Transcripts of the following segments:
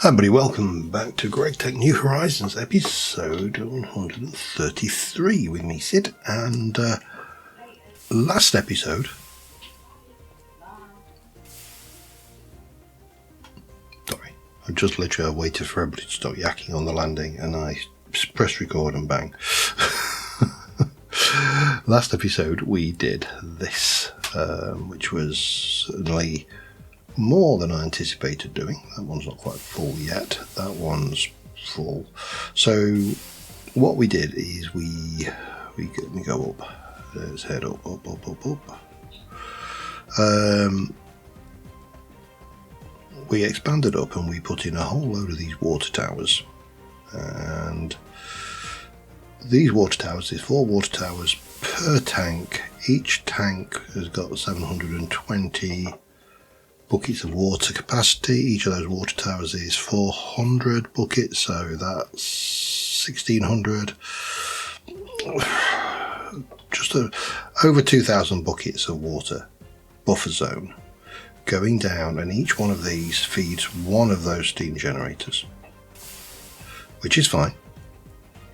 Hi everybody, welcome back to GregTech New Horizons episode 133 with me, Sid, and last episode, sorry, I just literally waited for everybody to stop yakking on the landing and I pressed record and bang. Last episode we did this, which was certainly more than I anticipated doing. That one's not quite full yet. That one's full. So what we did is we go up. Let's head up. We expanded up and we put in a whole load of these water towers. And these water towers, there's 4 water towers per tank. Each tank has got 720 buckets of water capacity. Each of those water towers is 400 buckets, so that's 1600, just over 2000 buckets of water buffer zone going down, and each one of these feeds one of those steam generators, which is fine,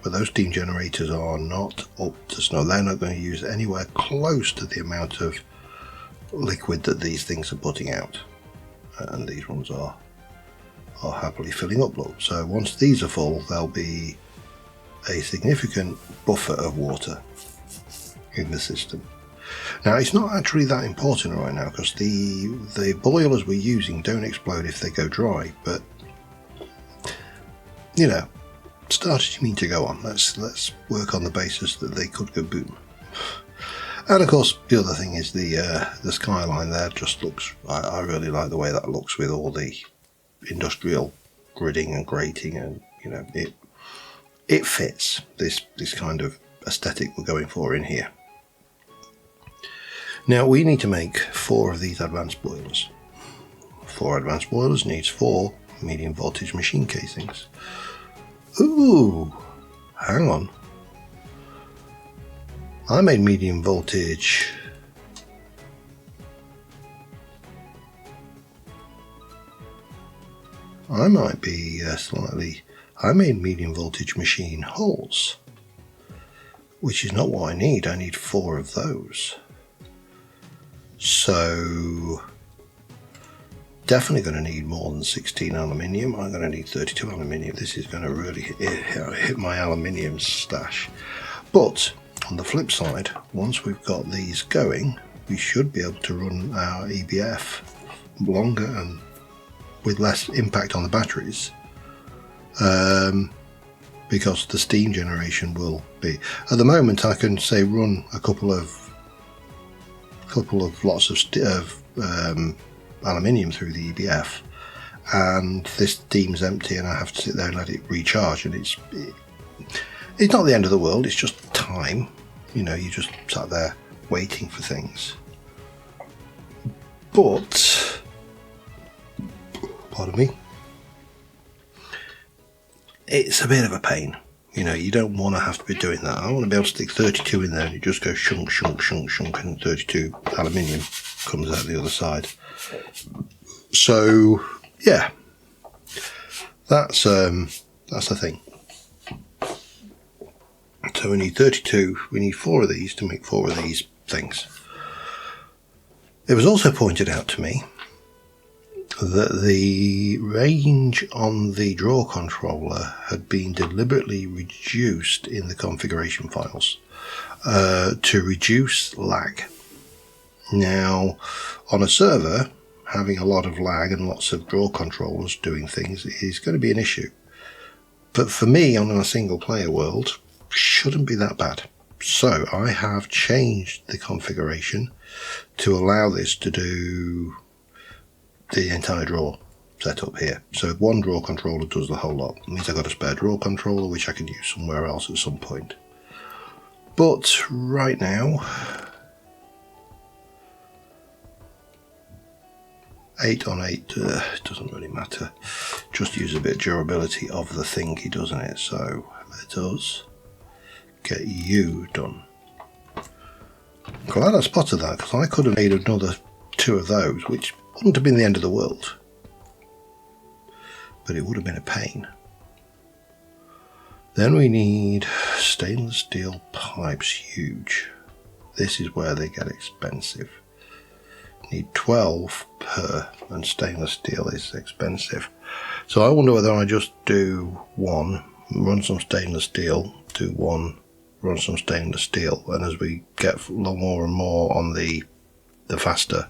but those steam generators are not up to snuff. They're not going to use anywhere close to the amount of liquid that these things are putting out, and these ones are happily filling up. Look, so once these are full, there'll be a significant buffer of water in the system. Now it's not actually that important right now because the boilers we're using don't explode if they go dry, but you know, starters you mean to go on. Let's work on the basis that they could go boom. And of course, the other thing is the skyline there just looks, I really like the way that looks with all the industrial gridding and grating, and you know, it fits this kind of aesthetic we're going for in here. Now we need to make 4 of these advanced boilers. 4 advanced boilers needs 4 medium voltage machine casings. Ooh, hang on. I made medium voltage. I might be I made medium voltage machine hulls, which is not what I need. I need 4 of those. So definitely going to need more than 16 aluminium. I'm going to need 32 aluminium. This is going to really hit my aluminium stash. But on the flip side, once we've got these going, we should be able to run our EBF longer and with less impact on the batteries, because the steam generation will be, at the moment I can say run a couple of lots of aluminium through the EBF, and this steam's empty and I have to sit there and let it recharge, and it's not the end of the world. It's just time, you know, you just sat there waiting for things. But pardon me, it's a bit of a pain. You know, you don't want to have to be doing that. I want to be able to stick 32 in there and you just go shunk, and 32 aluminium comes out the other side. So yeah, that's the thing. So we need 32, we need 4 of these to make 4 of these things. It was also pointed out to me that the range on the draw controller had been deliberately reduced in the configuration files to reduce lag. Now, on a server, having a lot of lag and lots of draw controllers doing things is going to be an issue. But for me, on a single player world, shouldn't be that bad. So I have changed the configuration to allow this to do the entire draw setup here. So one draw controller does the whole lot. It means I've got a spare draw controller which I can use somewhere else at some point. But right now, 8 on 8 doesn't really matter. Just use a bit of durability of the thingy, doesn't it? So let us get you done. I'm glad I spotted that, because I could have made another 2 of those, which wouldn't have been the end of the world. but it would have been a pain. Then we need stainless steel pipes, huge. This is where they get expensive. Need 12 per, and stainless steel is expensive. So I wonder whether I just do one, run some stainless steel, do one, run some stainless steel, and as we get more and more on the faster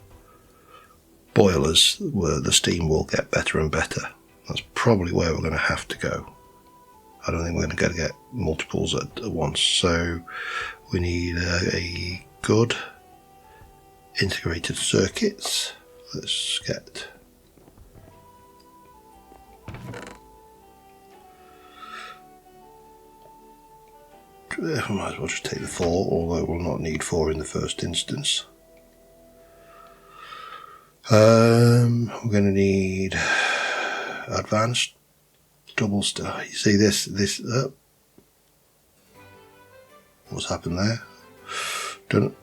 boilers, where the steam will get better and better. That's probably where we're going to have to go. I don't think we're going to get multiples at once. So we need a good integrated circuits. Let's get I might as well just take the 4, although we'll not need 4 in the first instance. We're going to need advanced double star. You see this what's happened there? Don't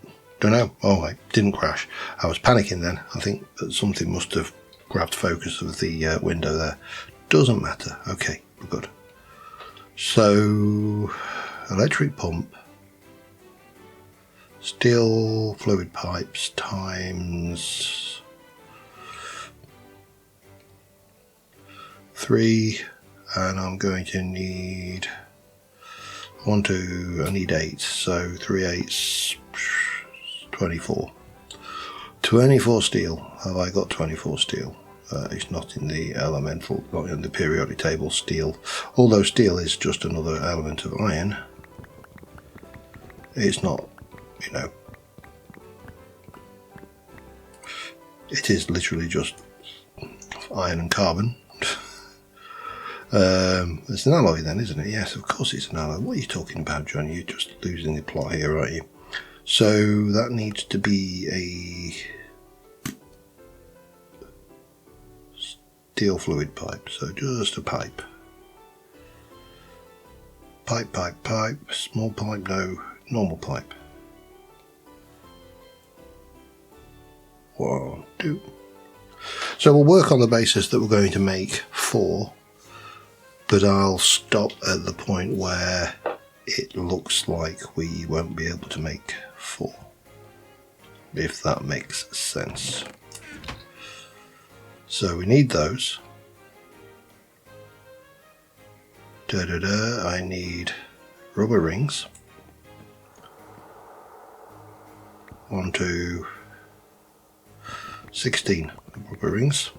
know. Oh, I didn't crash. I was panicking then. I think that something must have grabbed focus of the window there. Doesn't matter. Okay, we're good. So, electric pump, steel fluid pipes times 3, and I'm going to need I need 8, so 3 8s, 24. 24 steel. Have I got 24 steel? It's not in the elemental, not in the periodic table, steel. Although steel is just another element of iron. It's not, you know, it is literally just iron and carbon. It's an alloy then, isn't it? Yes, of course it's an alloy. What are you talking about, John? You're just losing the plot here, aren't you? So that needs to be a steel fluid pipe. So just a pipe. Pipe, small pipe, no, normal pipe. 1, 2. So we'll work on the basis that we're going to make 4. But I'll stop at the point where it looks like we won't be able to make 4, if that makes sense. So we need those. I need rubber rings. 1 to 16 rubber rings.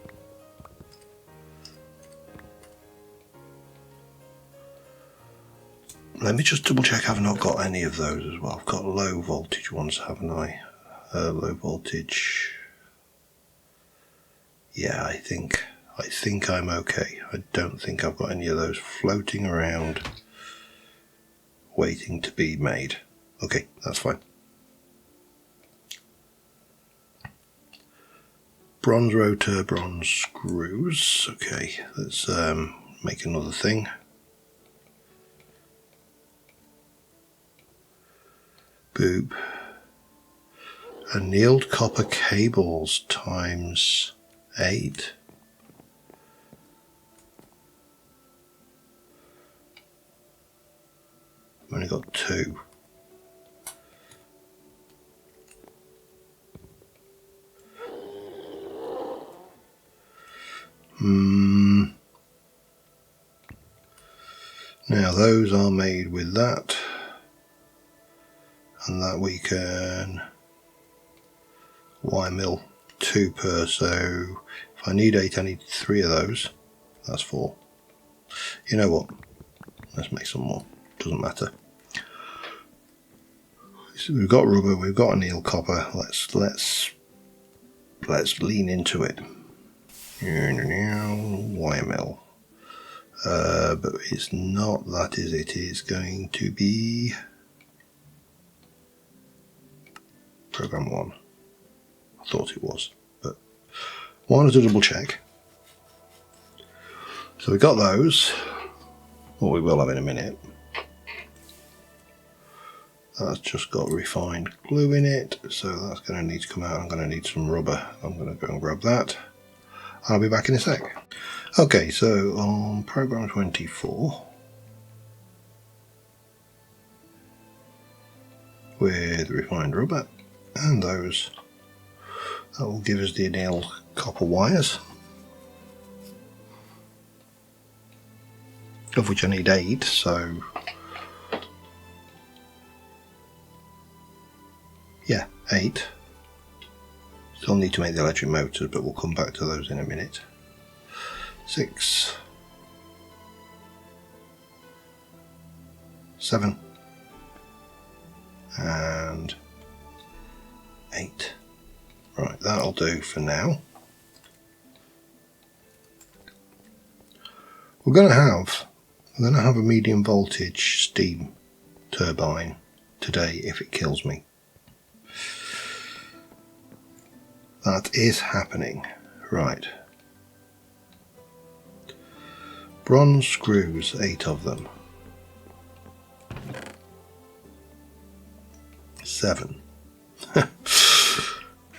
Let me just double check I've not got any of those as well. I've got low voltage ones, haven't I? Low voltage. Yeah, I think I'm okay. I don't think I've got any of those floating around waiting to be made. Okay, that's fine. Bronze rotor, bronze screws. Okay, let's make another thing. Boop. Annealed copper cables times 8. I've only got 2. Now those are made with that. And that we can wire mill 2 per, so if I need 8 I need 3 of those. That's 4. You know what, let's make some more, doesn't matter. So we've got rubber, we've got annealed copper, let's lean into it. Wire mill, but it's not that, is it? It's going to be program 1. I thought it was, but wanted to double check. So we got those, or we will have in a minute. That's just got refined glue in it, so that's going to need to come out. I'm going to need some rubber. I'm going to go and grab that. I'll be back in a sec. Okay, so on program 24, with refined rubber and those, that will give us the annealed copper wires, of which I need 8, so yeah, 8. Still need to make the electric motors, but we'll come back to those in a minute. 6, 7, and 8. Right, that'll do for now. We're going to have a medium voltage steam turbine today if it kills me. That is happening. Right. Bronze screws, 8 of them. 7.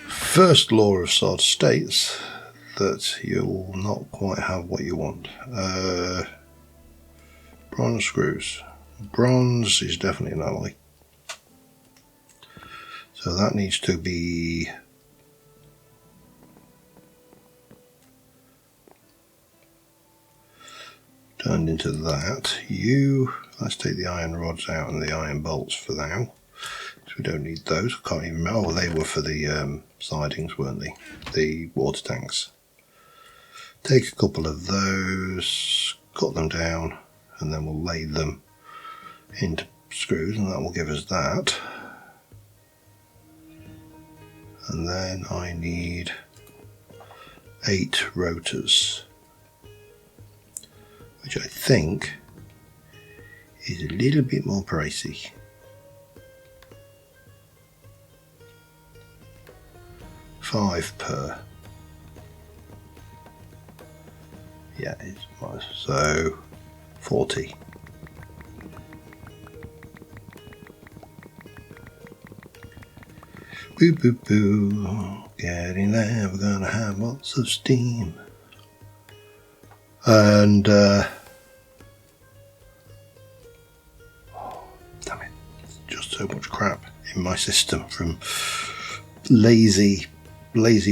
First law of sod states that you'll not quite have what you want. Bronze screws. Bronze is definitely an alloy. So that needs to be turned into that. Let's take the iron rods out and the iron bolts for now. So we don't need those. I can't even remember. Oh, they were for the sidings, weren't they? The water tanks. Take a couple of those, cut them down, and then we'll lay them into screws, and that will give us that. And then I need 8 rotors, which I think is a little bit more pricey. $5 per. Yeah, it's so 40. Boo boo boo, getting there, we're gonna have lots of steam. And oh, damn it, just so much crap in my system from lazy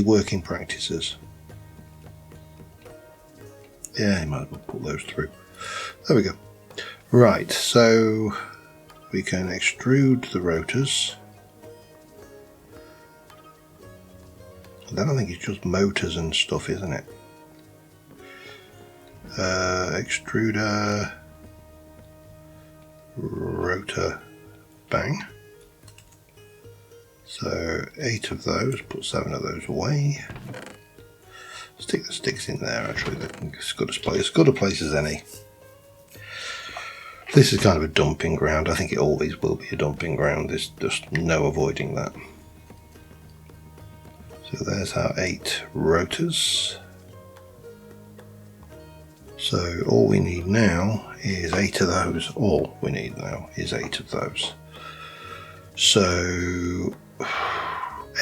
working practices. Yeah, you might as well put those through. There we go. Right, so we can extrude the rotors. Then I think it's just motors and stuff, isn't it? Extruder, rotor, bang. So 8 of those, put 7 of those away. Stick the sticks in there, actually, it's good a place as any. This is kind of a dumping ground. I think it always will be a dumping ground. There's just no avoiding that. So there's our 8 rotors. So all we need now is 8 of those. All we need now is 8 of those. So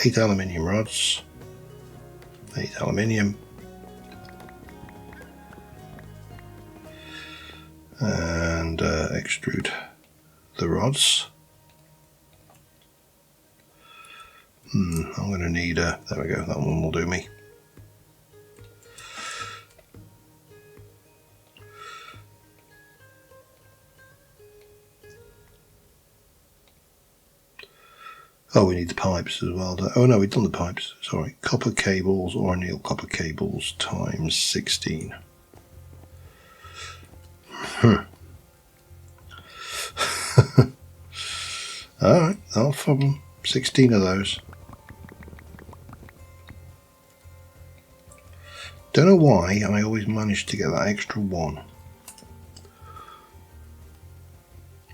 8 aluminium rods, 8 aluminium, and extrude the rods. I'm going to need there we go, that one will do me. Oh, we need the pipes as well. Oh no, we've done the pipes, sorry. Copper cables or annealed copper cables times 16. Alright, no problem. 16 of those. Don't know why I always manage to get that extra one.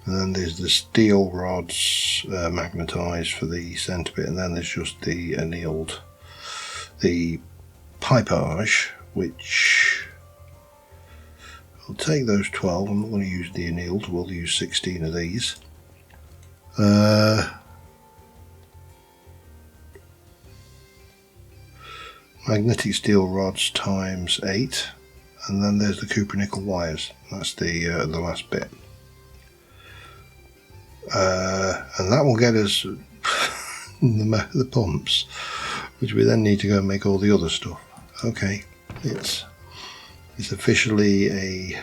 And then there's the steel rods magnetised for the centre bit, and then there's just the annealed, the pipage, which I'll take those 12. I'm not going to use the annealed, we'll use 16 of these. Magnetic steel rods times 8. and then there's the copper nickel wires. That's the last bit, and that will get us the pumps, which we then need to go and make all the other stuff. Okay, it's officially a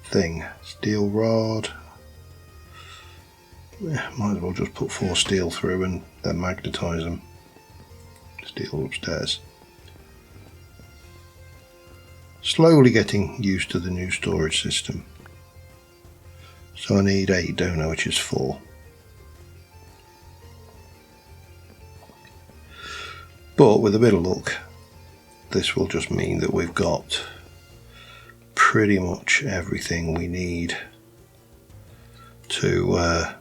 thing. Steel rod. Might as well just put 4 steel through and then magnetise them. Steel upstairs. Slowly getting used to the new storage system. So I need 8, don't I, which is 4. But with a bit of luck, this will just mean that we've got pretty much everything we need to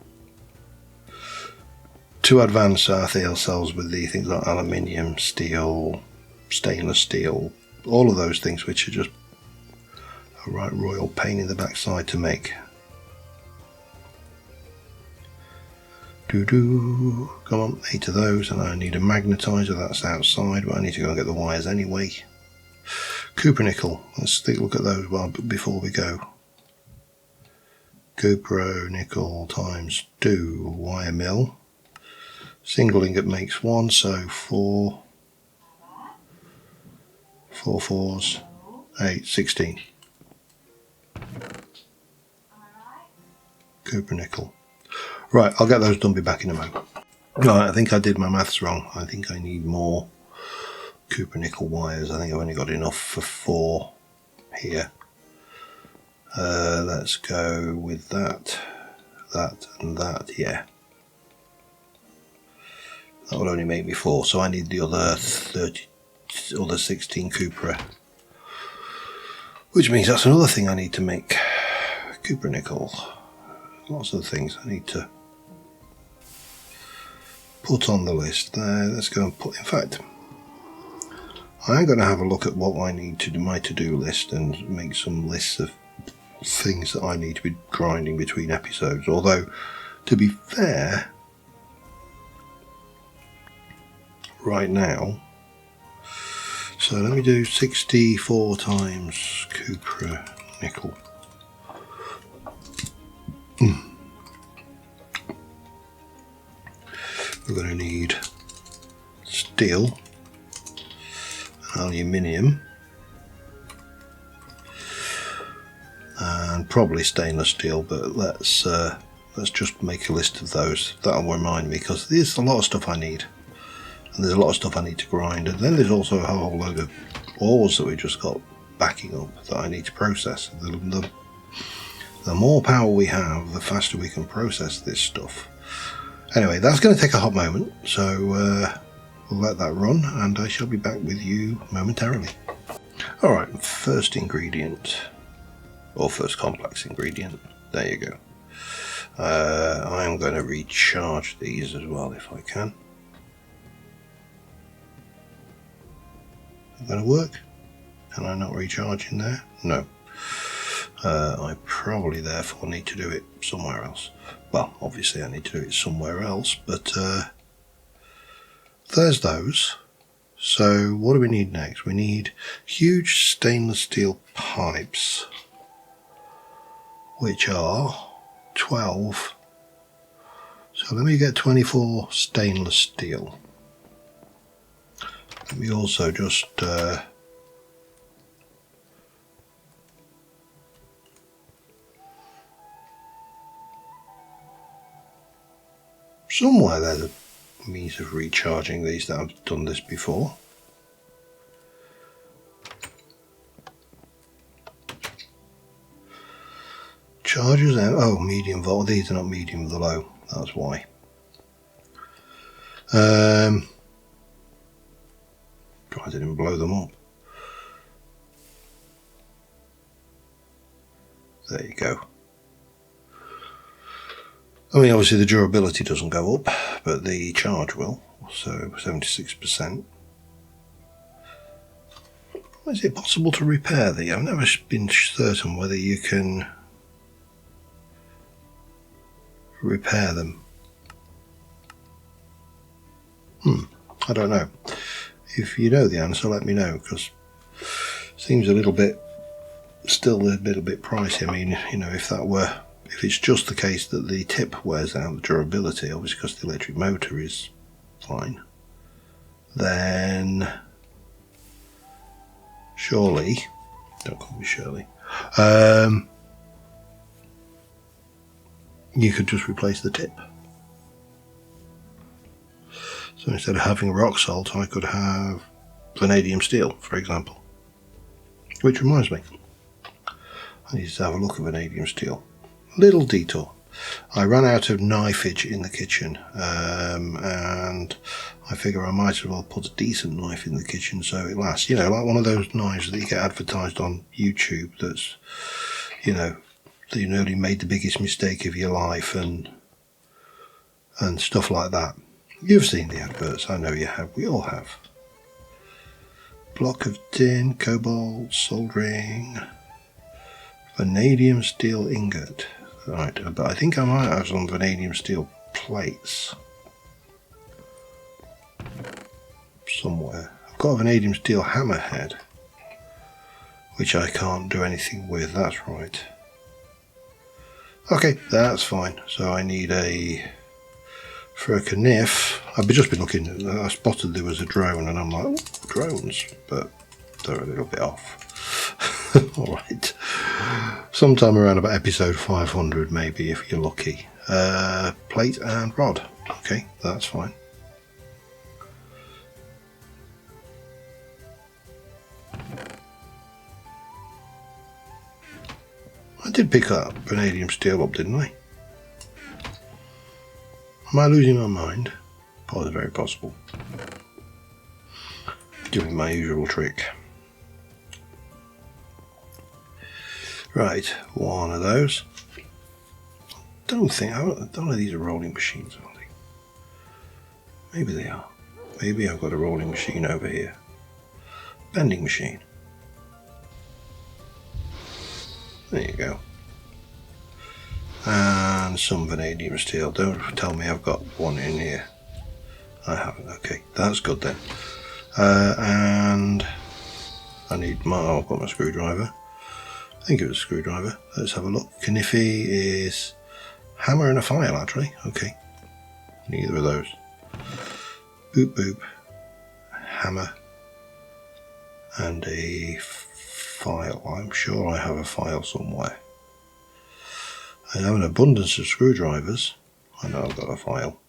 advance our fuel cells with the things like aluminium, steel, stainless steel, all of those things which are just a right royal pain in the backside to make. Come on, 8 of those, and I need a magnetizer. That's outside, but I need to go and get the wires anyway. Copper nickel, let's take a look at those before we go. Copper nickel times 2 wire mill. Single ingot makes 1, so 4 4s, 8, 16. Copper nickel. Right, I'll get those done, be back in a moment. Right, I think I did my maths wrong. I think I need more copper nickel wires. I think I've only got enough for 4 here. Let's go with that, and that, yeah. That will only make me 4, so I need the other 16 copper. Which means that's another thing I need to make. Copper nickel. Lots of things I need to put on the list there. Let's go and put, in fact, I'm going to have a look at what I need to do, my to-do list, and make some lists of things that I need to be grinding between episodes. Although, to be fair, right now, so let me do 64 times copper nickel. We're going to need steel, aluminium, and probably stainless steel, but let's just make a list of those. That'll remind me, because there's a lot of stuff I need, and there's a lot of stuff I need to grind, and then there's also a whole load of ores that we just got backing up that I need to process. The more power we have, the faster we can process this stuff. Anyway, that's going to take a hot moment, so we'll let that run, and I shall be back with you momentarily. Alright, first ingredient, or first complex ingredient, there you go. I am going to recharge these as well if I can. Is that going to work? Can I not recharge in there? No. I probably therefore need to do it somewhere else. Well, obviously I need to do it somewhere else, but there's those. So what do we need next? We need huge stainless steel pipes, which are 12. So let me get 24 stainless steel. Let me also just somewhere there's a means of recharging these that I've done this before. Chargers out. Oh, medium volt. These are not medium, the low. That's why. Try to didn't blow them up. There you go. I mean, obviously the durability doesn't go up, but the charge will, so 76%. Is it possible to repair these? I've never been certain whether you can repair them. I don't know. If you know the answer, let me know, because it seems a little bit still a little bit pricey. I mean, you know, if it's just the case that the tip wears out, the durability, obviously because the electric motor is fine, then surely, don't call me Shirley, you could just replace the tip. So instead of having rock salt, I could have vanadium steel, for example. Which reminds me, I need to have a look at vanadium steel. Little detour. I ran out of knifeage in the kitchen, and I figure I might as well put a decent knife in the kitchen so it lasts. You know, like one of those knives that you get advertised on YouTube that's, you know, that you nearly made the biggest mistake of your life and stuff like that. You've seen the adverts, I know you have, we all have. Block of tin, cobalt, soldering, vanadium steel ingot. Right, but I think I might have some vanadium steel plates somewhere. I've got a vanadium steel hammerhead, which I can't do anything with, that's right. Okay, that's fine. So I need for a kniff, I've just been looking, I spotted there was a drone and I'm like, oh, drones, but they're a little bit off. Alright, sometime around about episode 500 maybe, if you're lucky. Plate and rod, okay, that's fine. I did pick up vanadium steel up, didn't I? Am I losing my mind? Probably very possible. Doing my usual trick. Right, one of those. I don't know these are rolling machines, are they? Maybe they are. Maybe I've got a rolling machine over here. Bending machine. There you go. And some vanadium steel. Don't tell me I've got one in here. I haven't. Okay, that's good then. And I need I've got my screwdriver. I think it was a screwdriver. Let's have a look. Kniffy is hammer and a file, actually. Okay, neither of those. Boop boop. Hammer and a file. I'm sure I have a file somewhere. I have an abundance of screwdrivers. I know I've got a file.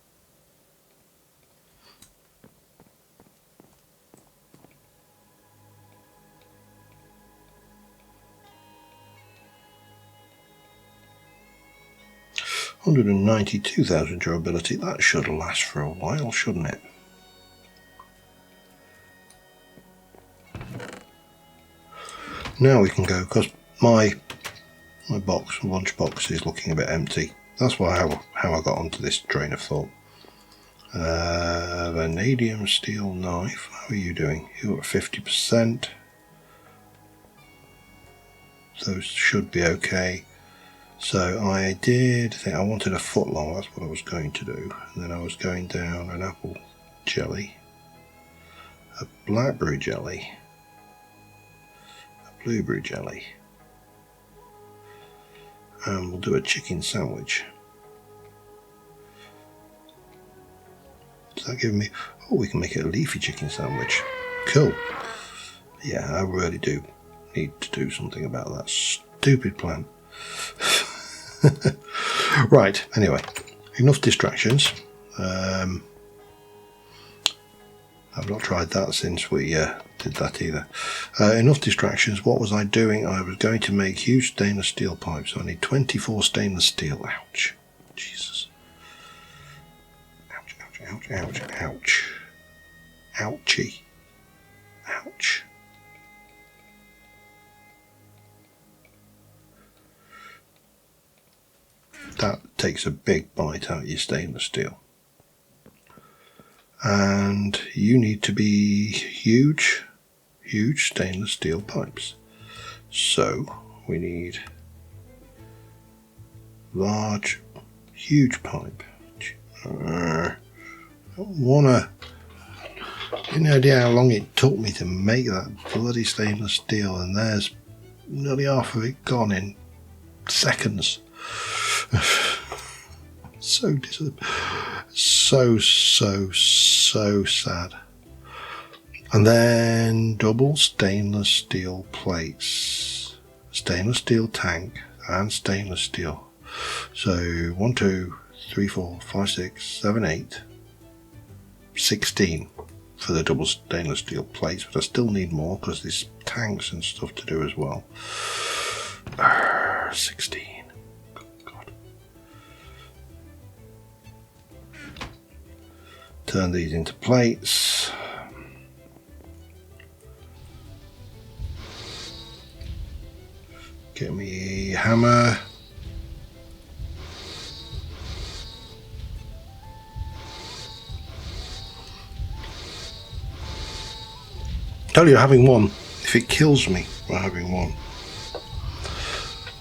$192,000 durability. That should last for a while, shouldn't it? Now we can go, because my lunch box is looking a bit empty. That's how I got onto this train of thought. Vanadium steel knife. How are you doing? You're at 50%. Those should be okay. So I did think I wanted a foot long. That's what I was going to do. And then I was going down an apple jelly, a blackberry jelly, a blueberry jelly. And we'll do a chicken sandwich. Does that give me... Oh, we can make it a leafy chicken sandwich. Cool. Yeah, I really do need to do something about that stupid plan. Right, anyway, enough distractions. I've not tried that since we did that either. Enough distractions. What was I doing? I was going to make huge stainless steel pipes. So I need 24 stainless steel. Ouch. Jesus. Ouch, ouch, ouch, ouch, ouch. Ouchie. Ouch. That takes a big bite out of your stainless steel. And you need to be huge stainless steel pipes. So we need large, huge pipe. I don't any idea how long it took me to make that bloody stainless steel, and there's nearly half of it gone in seconds. So sad. And then double stainless steel plates, stainless steel tank, and stainless steel. So 1, 2, 3, 4, 5, 6, 7, 8, 16 for the double stainless steel plates, but I still need more because there's tanks and stuff to do as well. 16. God. Turn these into plates. Get me a hammer. Tell you, having one, if it kills me by having one.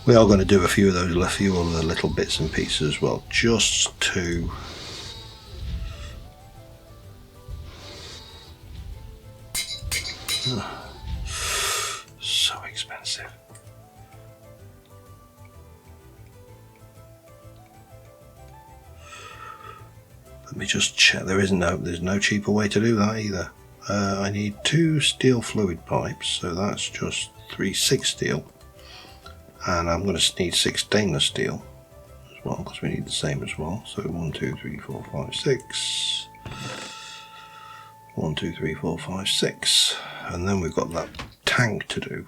We are going to do a few of those, a few other little bits and pieces as well, just to so expensive. Let me just check. There's no cheaper way to do that either. I need 2 steel fluid pipes, so that's just 6 steel, and I'm going to need 6 stainless steel as well because we need the same as well. So 1, 2, 3, 4, 5, 6. 1, 2, 3, 4, 5, 6, and then we've got that tank to do.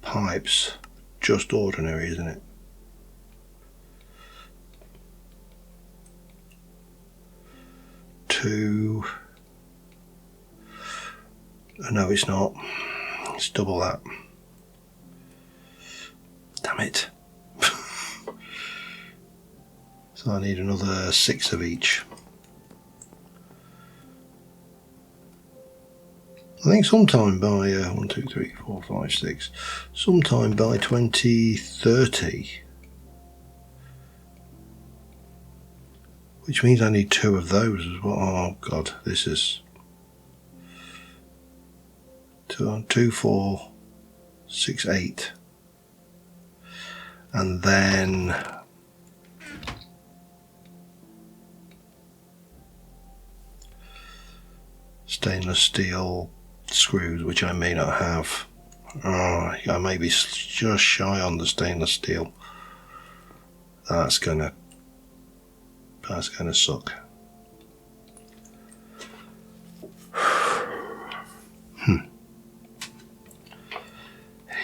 Pipes, just ordinary, isn't it? No, it's not. It's double that. Damn it. So I need another 6 of each. I think sometime by 1, 2, 3, 4, 5, 6. Sometime by 2030. Which means I need 2 of those as well. Oh god, this is 2, 4, 6, 8. And then stainless steel screws, which I may not have. I may be just shy on the stainless steel. That's gonna suck.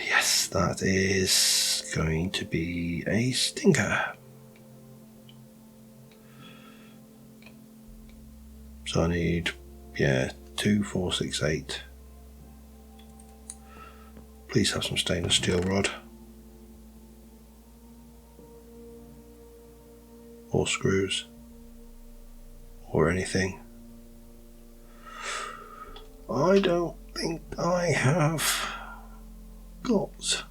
Yes, that is going to be a stinker. So I need, 2, 4, 6, 8. Please have some stainless steel rod. Or screws. Or anything. I don't think I have got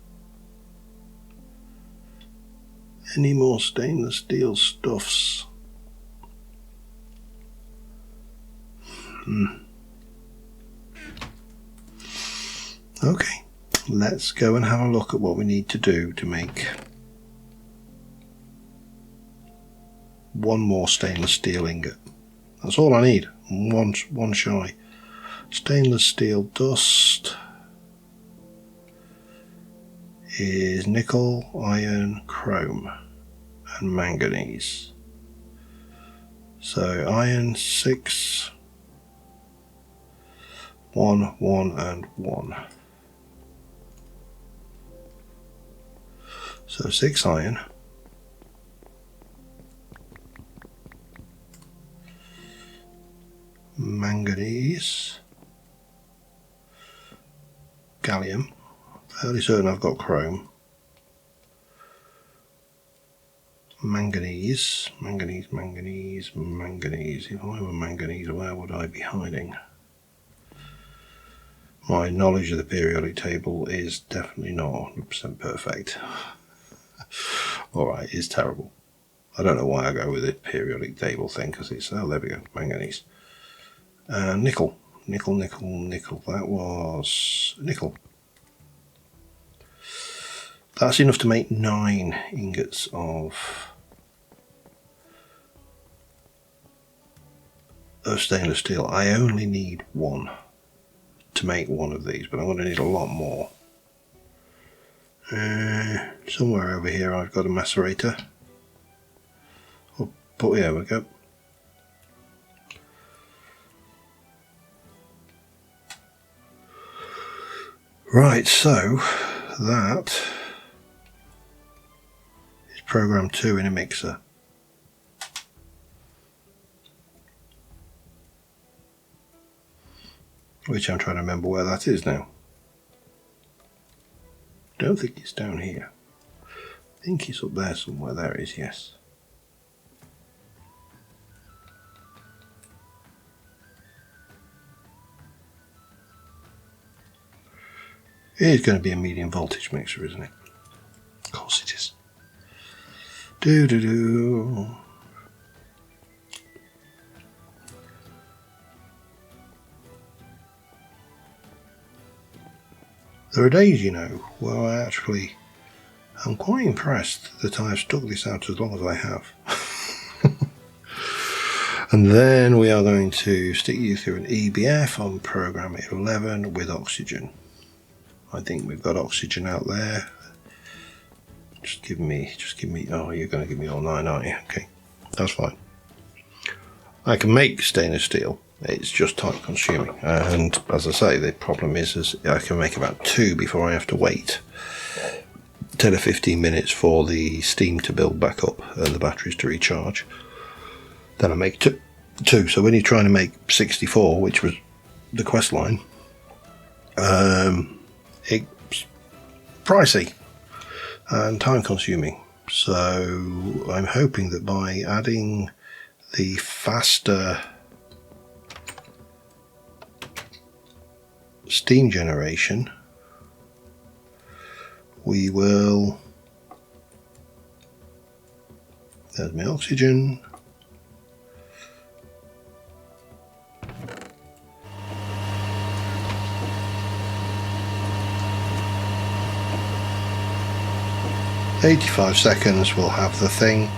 any more stainless steel stuffs. Okay, let's go and have a look at what we need to do to make one more stainless steel ingot. That's all I need, one shy. Stainless steel dust is nickel, iron, chrome and manganese. So iron 6, 1, 1 and 1. So 6 iron, manganese, gallium, fairly certain I've got chrome, manganese. If I were manganese, where would I be hiding? My knowledge of the periodic table is definitely not 100% perfect. Alright, it's terrible. I don't know why I go with the periodic table thing, because it's, oh, there we go, manganese. Nickel. Nickel. That was nickel. That's enough to make 9 ingots of stainless steel. I only need 1 to make 1 of these, but I'm going to need a lot more. Somewhere over here I've got a macerator. Oh, but here we go. Right, so that is program 2 in a mixer. Which I'm trying to remember where that is now. Don't think it's down here. I think it's up there somewhere. There it is, yes. It is going to be a medium voltage mixer, isn't it? Of course it is. Do. There are days, you know, where I'm quite impressed that I've stuck this out as long as I have. And then we are going to stick you through an EBF on program 11 with oxygen. I think we've got oxygen out there. Just give me, oh, you're going to give me all 9, aren't you? Okay, that's fine. I can make stainless steel. It's just time consuming. And as I say, the problem is I can make about 2 before I have to wait 10 or 15 minutes for the steam to build back up and the batteries to recharge. Then I make 2. So when you're trying to make 64, which was the quest line, it's pricey and time consuming. So I'm hoping that by adding the faster steam generation, we will, there's my oxygen, "85 seconds we'll have the thing."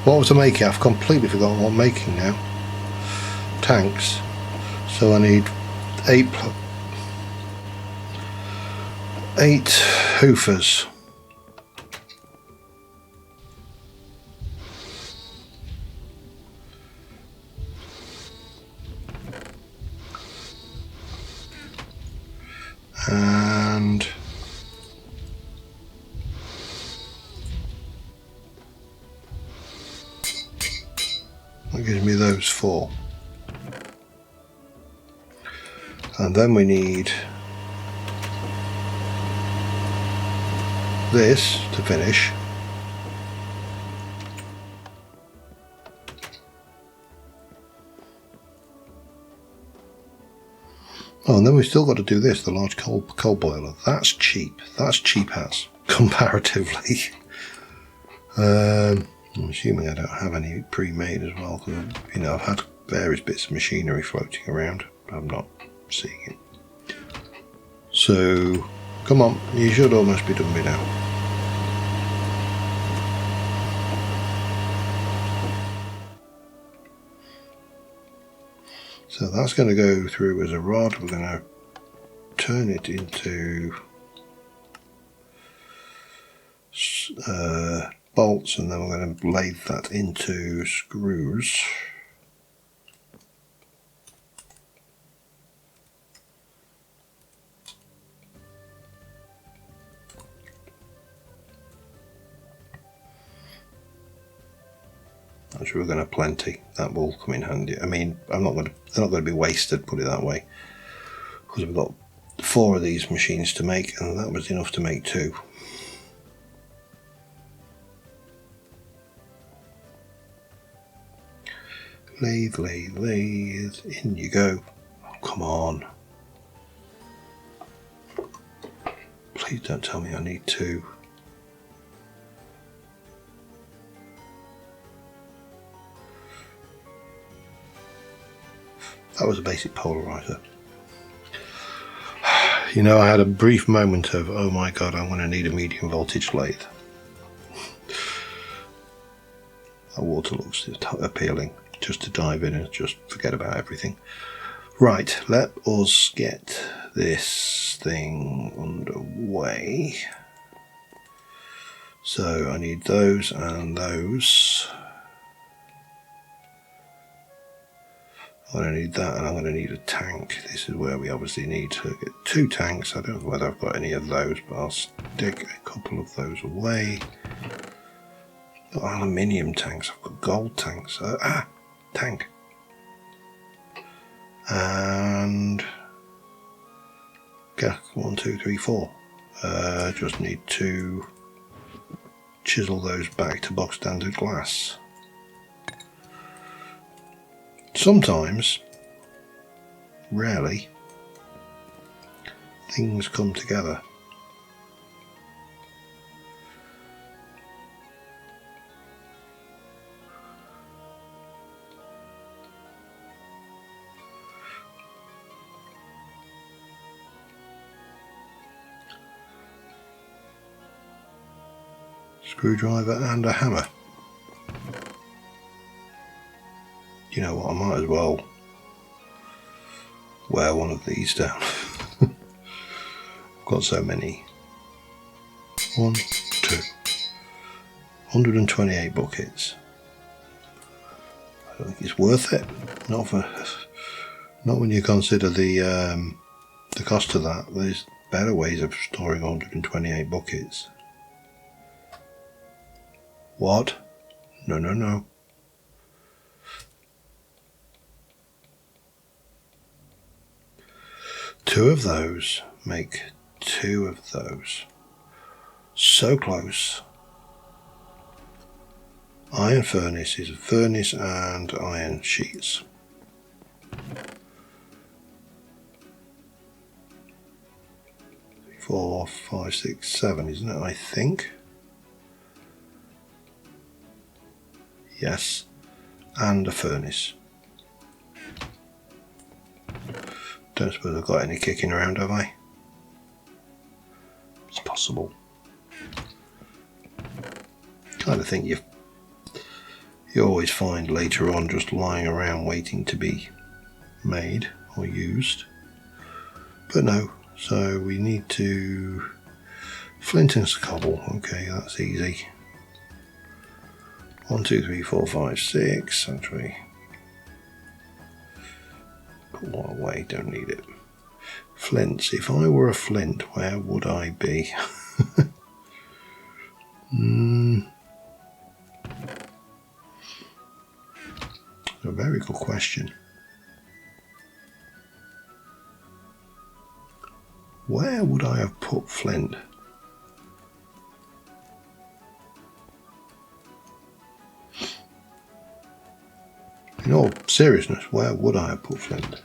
What was I making? I've completely forgotten what I'm making now. Tanks. So I need 8 hoofers. And that gives me those 4. And then we need this to finish. Oh, and then we've still got to do this, the large coal boiler. That's cheap. That's cheap as, comparatively. I'm assuming I don't have any pre-made as well, because you know, I've had various bits of machinery floating around. I'm not seeing it. So, come on, you should almost be done with now. So that's going to go through as a rod. We're going to turn it into bolts, and then we're going to lathe that into screws. Actually, we're going to have plenty. That will come in handy. I mean, they're not going to be wasted, put it that way, because we've got 4 of these machines to make, and that was enough to make 2. Lathe, in you go. Oh, come on. Please don't tell me I need 2. That was a basic polarizer. You know, I had a brief moment of, oh my god, I'm going to need a medium voltage lathe. That water looks appealing. Just to dive in and just forget about everything. Right, let us get this thing underway. So I need those and those. I'm going to need that, and I'm going to need a tank. This is where we obviously need to get 2 tanks. I don't know whether I've got any of those, but I'll stick a couple of those away. Got aluminium tanks. I've got gold tanks. Tank. And yeah, 1, 2, 3, 4. Just need to chisel those back to box standard glass. Sometimes, rarely, things come together. Screwdriver and a hammer. You know what, I might as well wear one of these down. I've got so many. 1, 2. 128 buckets. I don't think it's worth it. Not when you consider the cost of that. There's better ways of storing 128 buckets. What? No, no, no. Two of those make 2 of those. So close. Iron furnace is a furnace and iron sheets. Four, 5, 6, 7, isn't it? I think. Yes, and a furnace. Don't suppose I've got any kicking around, have I? It's possible. Kind of think you always find later on just lying around waiting to be made or used. But no, so we need to flint and cobble. Okay, that's easy. 1, 2, 3, 4, 5, 6. Actually, put one away, don't need it. Flints. If I were a flint, where would I be? A very good question. Where would I have put flint? In all seriousness, where would I have put flint?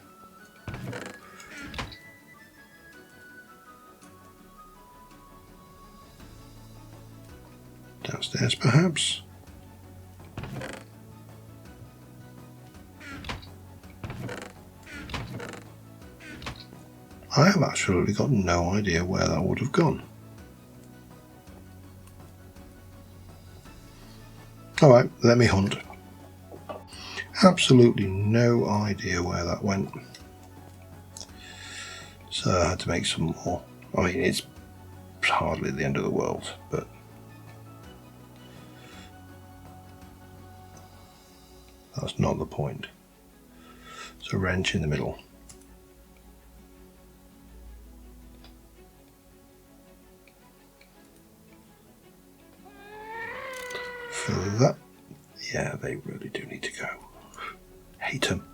Downstairs, perhaps? I have absolutely got no idea where that would have gone. Alright, let me hunt. Absolutely no idea where that went. So I had to make some more. I mean, it's hardly the end of the world, but that's not the point. So wrench in the middle. For that, yeah, they really do need to go. Hate them.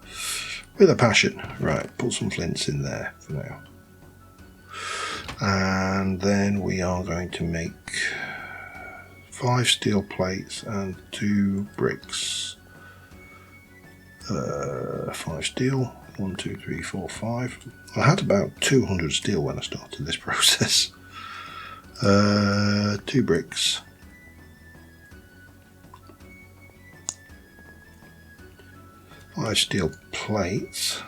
With a passion. Right, put some flints in there for now. And then we are going to make 5 steel plates and 2 bricks. 5 steel. 1, 2, 3, 4, 5. I had about 200 steel when I started this process. 2 bricks. 5 steel plates.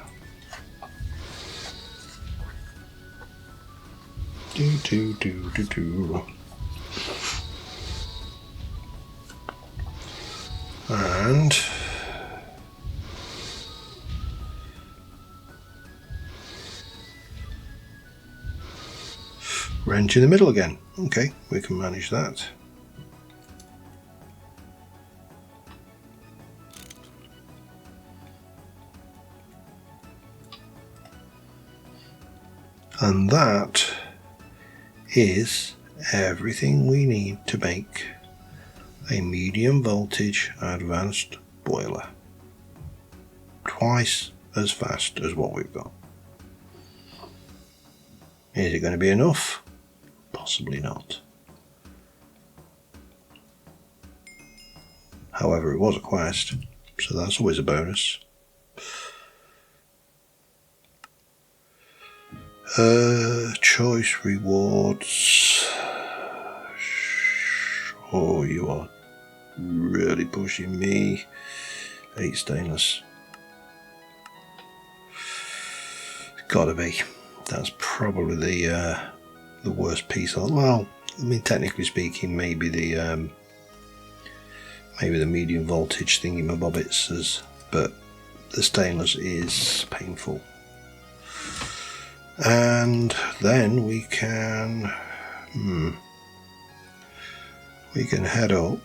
And wrench in the middle again. Okay, we can manage that. And that is everything we need to make a medium voltage advanced boiler. Twice as fast as what we've got. Is it going to be enough? Possibly not. However, it was a quest, so that's always a bonus. Choice rewards. Oh, you are really pushing me. 8 stainless. Gotta be. That's probably the worst piece of. Well, I mean, technically speaking, maybe the medium voltage thingy-mabobbits, but the stainless is painful. And then we can head up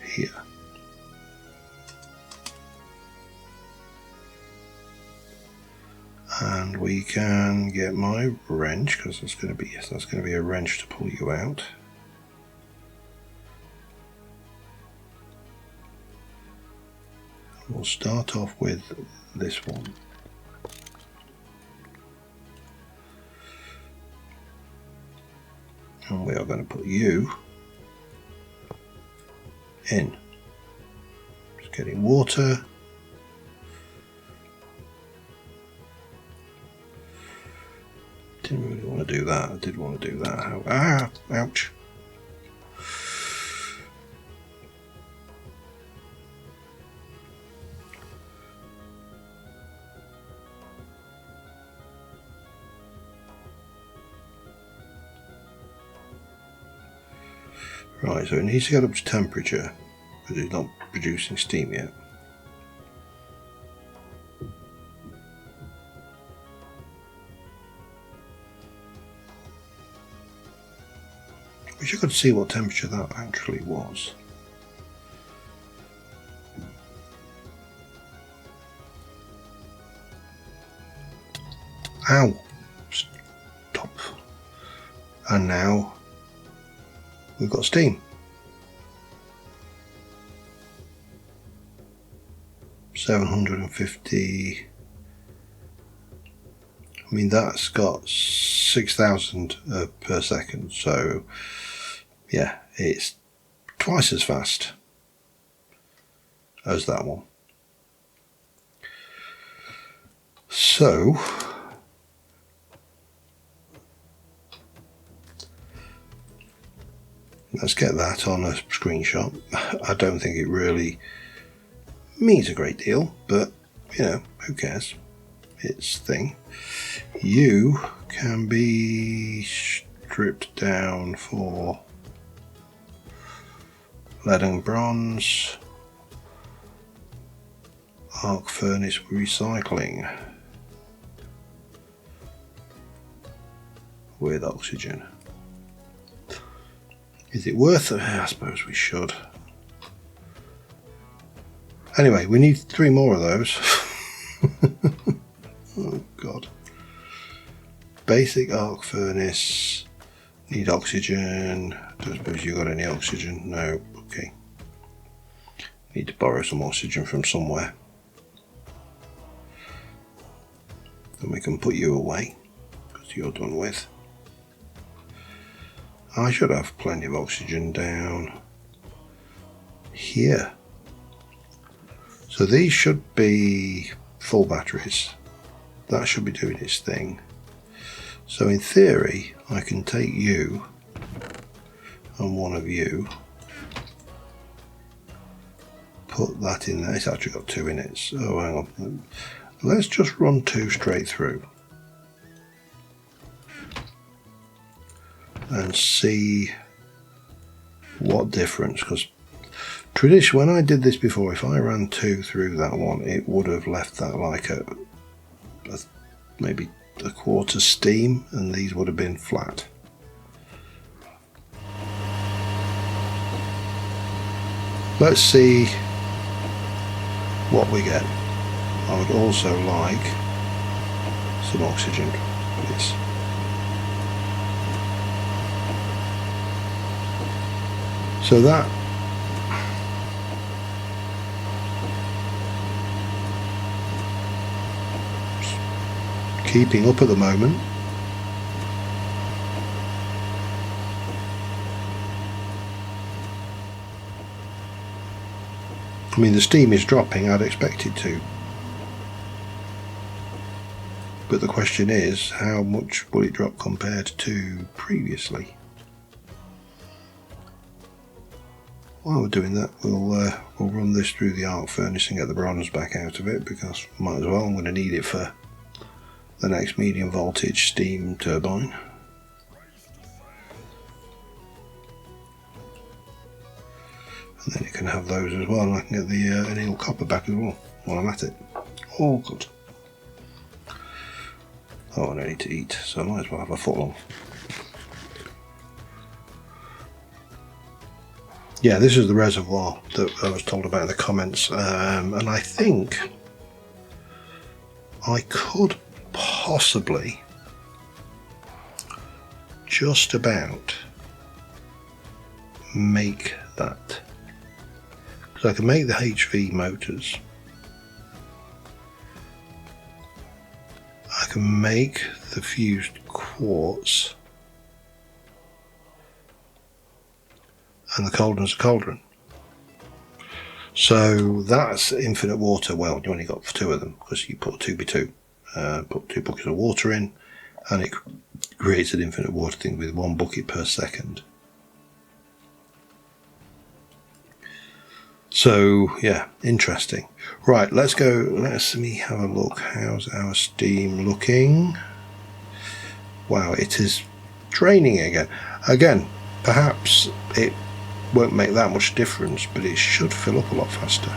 here. And we can get my wrench, because that's going to be a wrench to pull you out. We'll start off with this one. And we are going to put you in. Just getting water. Didn't really want to do that. I did want to do that. Ah, ouch. Right, so it needs to get up to temperature, because it's not producing steam yet. Wish I could see what temperature that actually was. Ow! Stop. And now we've got steam. 750. I mean, that's got 6,000 per second, so yeah, it's twice as fast as that one. So let's get that on a screenshot. I don't think it really means a great deal, but you know, who cares? It's thing. You can be stripped down for lead and bronze, arc furnace recycling with oxygen. Is it worth it? I suppose we should. Anyway, we need 3 more of those. Oh God. Basic arc furnace. Need oxygen. Don't suppose you got any oxygen? No. Okay. Need to borrow some oxygen from somewhere. Then we can put you away, because you're done with. I should have plenty of oxygen down here. So these should be full batteries. That should be doing its thing. So in theory, I can take you and one of you, put that in there. It's actually got 2 in it. So hang on. Let's just run 2 straight through. and see what difference, because traditionally when I did this before, if I ran 2 through that one, it would have left that like a maybe a quarter steam, and these would have been flat. Let's see what we get. I would also like some oxygen, please. So that keeping up at the moment. I mean, the steam is dropping, I'd expect it to. But the question is, how much will it drop compared to previously? While we're doing that, we'll run this through the arc furnace and get the bronze back out of it, because might as well, I'm going to need it for the next medium voltage steam turbine. And then you can have those as well, and I can get the anneal copper back as well while I'm at it. Oh, good. Oh, and I need to eat, so I might as well have a foot long. Yeah, this is the reservoir that I was told about in the comments, and I think I could possibly just about make that, because I can make the HV motors, I can make the fused quartz, and the cauldron's a cauldron. So that's infinite water. Well, you only got 2 of them because you put 2x2, put 2 buckets of water in, and it creates an infinite water thing with 1 bucket per second. So yeah, interesting. Right, let's go. Let me have a look. How's our steam looking? Wow, it is draining again. Again, perhaps it won't make that much difference, but it should fill up a lot faster.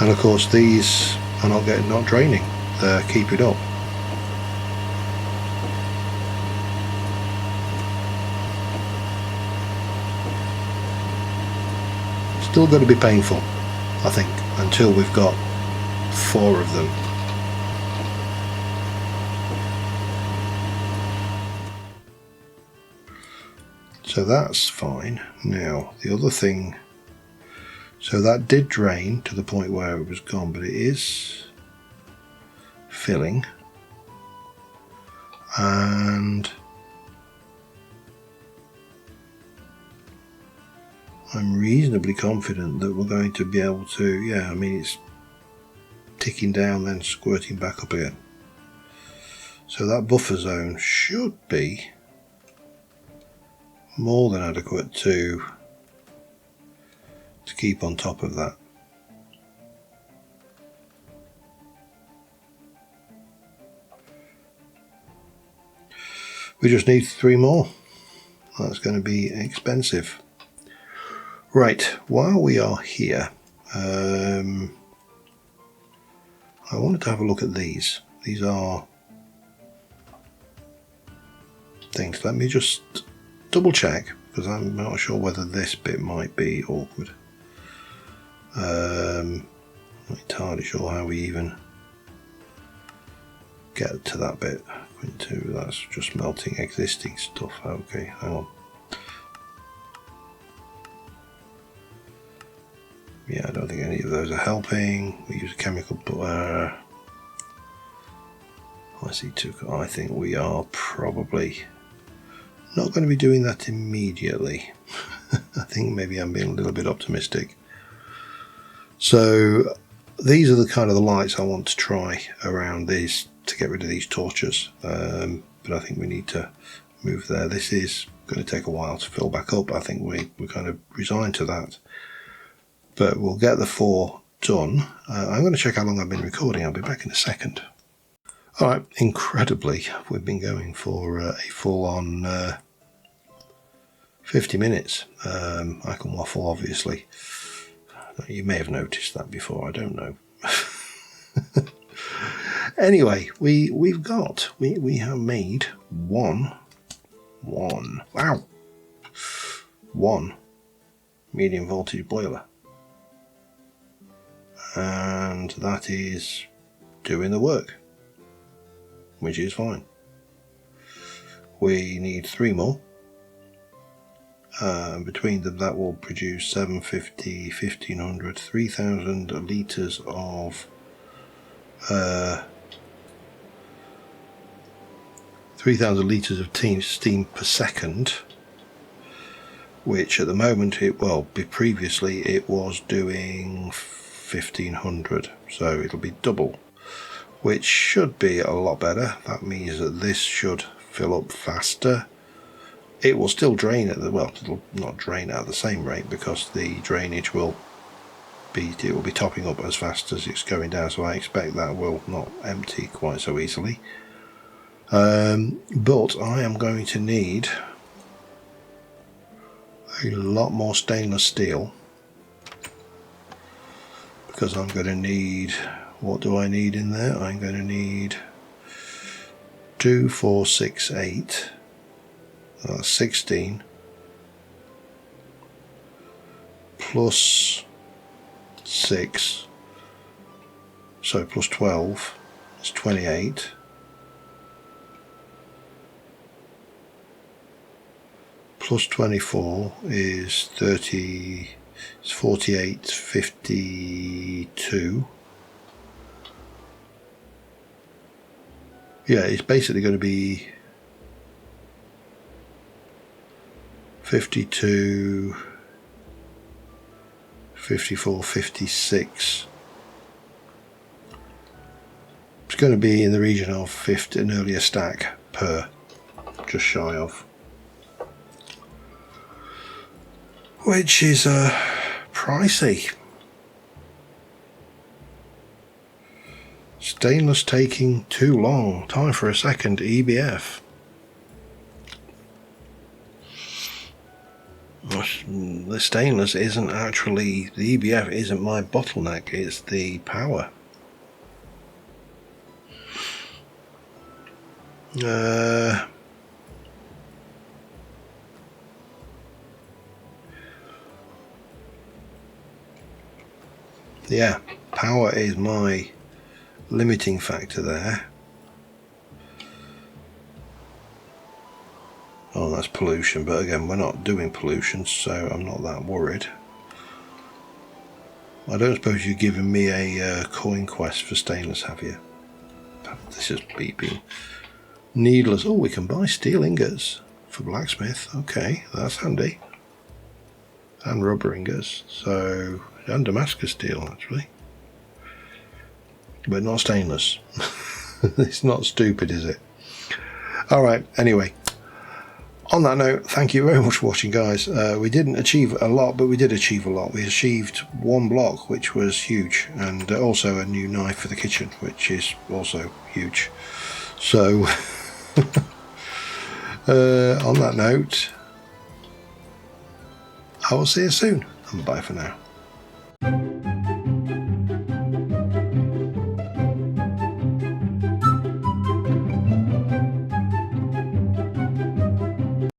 And of course these are not draining, they're keeping up. Still going to be painful, I think, until we've got 4 of them. So that's fine. Now the other thing, so that did drain to the point where it was gone, but it is filling, and I'm reasonably confident that we're going to be able to, yeah, I mean it's ticking down then squirting back up again. So that buffer zone should be more than adequate to keep on top of that. We just need 3 more. That's going to be expensive. Right, while we are here, I wanted to have a look at these. These are things. Let me just double check, because I'm not sure whether this bit might be awkward. I'm not entirely sure how we even get to that bit. That's just melting existing stuff. Okay, hang on. Yeah, I don't think any of those are helping. We use a chemical, I see 2. I think we are probably not going to be doing that immediately. I think maybe I'm being a little bit optimistic. So these are the kind of the lights I want to try around these to get rid of these torches. But I think we need to move there. This is going to take a while to fill back up. I think we're kind of resigned to that. But we'll get the 4 done. I'm going to check how long I've been recording. I'll be back in a second. Alright, incredibly, we've been going for a full-on 50 minutes. I can waffle, obviously. You may have noticed that before, I don't know. Anyway, we have made one medium voltage boiler, and that is doing the work, which is fine. We need 3 more. Between them, that will produce 750, 1500, 3000 litres of 3000 litres of steam per second, which at the moment previously it was doing 1500, so it'll be double, which should be a lot better. That means that this should fill up faster. It will still drain at it'll not drain at the same rate, because the drainage will be topping up as fast as it's going down, so I expect that will not empty quite so easily. But I am going to need a lot more stainless steel, because I'm going to need, what do I need in there? I'm going to need 2, 4, 6, 8, that's 16, plus 6, so plus 12, it's 28. Plus 24 is 30, it's 48, 52. Yeah, it's basically going to be 52, 54, 56. It's going to be in the region of 50, an earlier stack per, just shy of. Which is pricey. Stainless taking too long. Time for a second EBF. The stainless isn't actually, the EBF isn't my bottleneck, it's the power. Yeah, power is my limiting factor there. Oh, that's pollution, but again, we're not doing pollution, so I'm not that worried. I don't suppose you've given me a coin quest for stainless, have you? This is beeping. Needless. Oh, we can buy steel ingots for blacksmith. Okay, that's handy. And rubber ingots. So, and Damascus steel, actually. But not stainless. It's not stupid, is it? Alright, anyway. On that note, thank you very much for watching, guys. We didn't achieve a lot, but we did achieve a lot. We achieved 1 block, which was huge, and also a new knife for the kitchen, which is also huge. So, on that note, I will see you soon, and bye for now.